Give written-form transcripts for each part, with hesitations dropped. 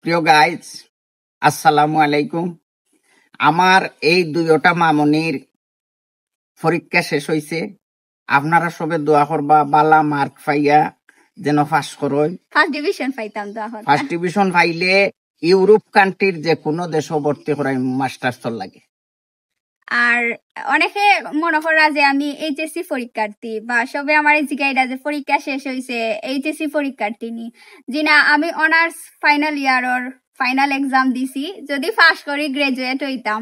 প্রিয় গাইজ, আসসালামু আলাইকুম। আমার এই দুইটা মামনির পরীক্ষা শেষ হয়েছে। আপনারা সবে দোয়া করবা বালা মার্ক পাইয়া যেন পাস করই। ফার্স্ট ডিভিশন পাইলে ইউরোপ কান্ট্রির যে কোনো দেশ ভর্তি করাই মাস্টার্স লাগে। আর অনেকে মনে করা যে আমি এইচএসসি পরীক্ষার্থী বা সবে আমার জিগাইডা যে পরীক্ষা শেষ হয়েছে এইচএসসি পরীক্ষার্থী নি জিনা আমি অনার্স ফাইনাল ইয়ারের ফাইনাল এক্সাম দিছি, যদি পাস করি গ্রাজুয়েট হইতাম।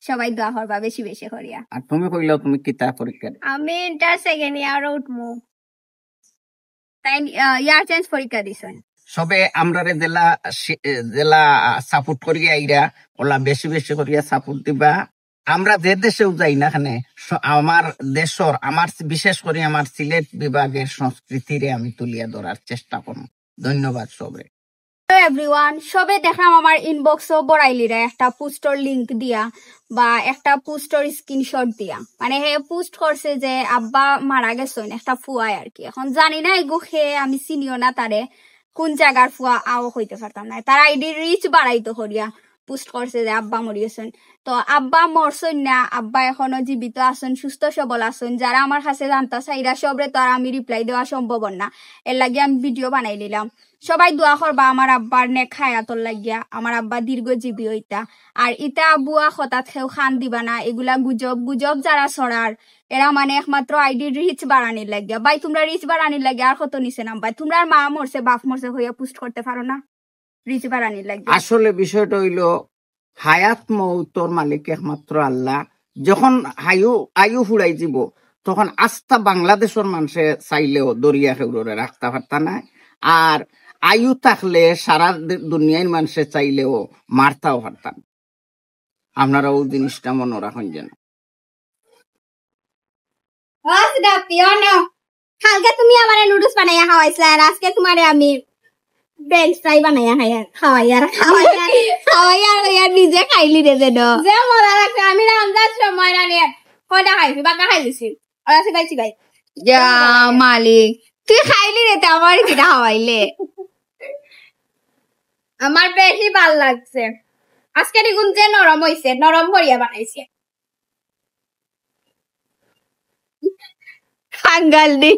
সবাই দোয়া করবা বেশি বেশি করিয়া। আর তুমি কইলাও তুমি কিতা পরীক্ষা? আমি ইন্টার সেকেন্ড ইয়ার উঠমু, তাই ইয়ার চেঞ্জ পরীক্ষা দিছেন। সবে আমরা জেলা সাপোর্ট করিয়া আইরা ওলা বেশি বেশি করিয়া সাপোর্ট দিবা। আমরা যে দেশেও যাই না কেন আমার দেশের আমার বিশেষ করে আমার সিলেট বিভাগের সংস্কৃতিরে আমি তুলিয়া ধরার চেষ্টা করব। ধন্যবাদ সবে। এভরিওয়ান, সবে দেখলাম আমার ইনবক্সও বড়াইলিরা একটা পোস্টর লিংক দিয়া বা একটা পোস্টর স্ক্রিনশট দিয়া, মানে হে পোস্ট করছে যে আব্বা মারা গেছেন একটা ফুয়ায় আর কি। এখন জানি না এগো খেয়ে আমি চিনিও না তারে, কোন জায়গার ফুয়া আও হইতে পারতাম না। তার আইডি রিচ বাড়াইতো করিয়া পোস্ট করছে যে আব্বা মরিয়েছেন। তো আব্বা মরছেন না, আব্বা এখনো জীবিত আছেন, সুস্থ সবল আছেন। যারা আমার কাছে জানতা চাইরা সবরে তো আর আমি রিপ্লাই দেওয়া সম্ভব না, এর লাগে আমি ভিডিও বানাই নিলাম। সবাই দোয়া করবা আমার আব্বার নেক হায়াতর লাগিয়া, আমার আব্বা দীর্ঘজীবী হইতা। আর ইটা বুয়া হঠাৎ খেউ খান দিবা না, এগুলা গুজব যারা ছড়ার এরা মানে একমাত্র আইডি রিচ বাড়ানির লাগিয়া। ভাই তোমরা রিচ বাড়ানির লাগে আর কত নিচে নাম ভাই, তোমরা মা মরছে বাপ মরছে হইয়া পোস্ট করতে পারো না রিচ বাড়ানির লাগে। আসলে বিষয়টা হইলো হায়াত মৌতর মালিক একমাত্র আল্লাহ। যখন আয়ু ফুরাই যাব তখন আস্থা বাংলাদেশের মানুষে চাইলেও দরিয়া খেউরে রাখতে পারত না, আর আয়ু থাকলে সারা দুনিয়ার মানুষে চাইলেও মারতাও পারতাম। আপনারা ওই জিনিসটা মনে রাখুন যেন। কালকে তুমি আমার নুডলস বানাইয়া খাওয়াইছিলে আর আজকে তোমারে আমি বেঞ্চ ফ্রাই বানাইয়া খাওয়াইয়া নিজে খাইলি রে যেন যে মজা লাগছে। আমি রামদাস সময় রানিয়ে কয়টা খাইছি, বাকা খাইছি আর আছে খাইছি ভাই। যা মালিক তুই খাইলি রে, আমার কিটা খাওয়াইলে আমার বেশি ভাল লাগছে। আজকে দেখুন যে নরম হইছে, নরম করিয়া বানাইছে খাঙ্গাল দি।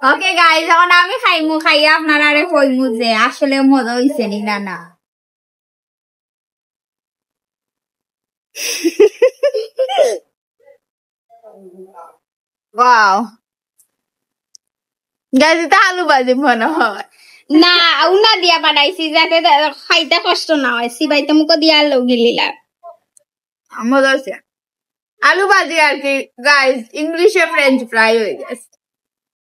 ওকে গাইস, এখন আমি খাইমু, খাইয়া আপনারা আরে কইমু যে আসলে মজা হইছে নি না না। ওয়াও গাইস, এটা আলু ভাজি মনে হয় না, উনা দিয়া বানাইছি যাতে খাইতে কষ্ট না হয়। সিবাইতে মুখো দিয়া আলু গিলিলা মজা হইছে। আলু ভাজি আর কি গাইস, ইংলিশে ফ্রেঞ্চ ফ্রাই হয়ে গেছে।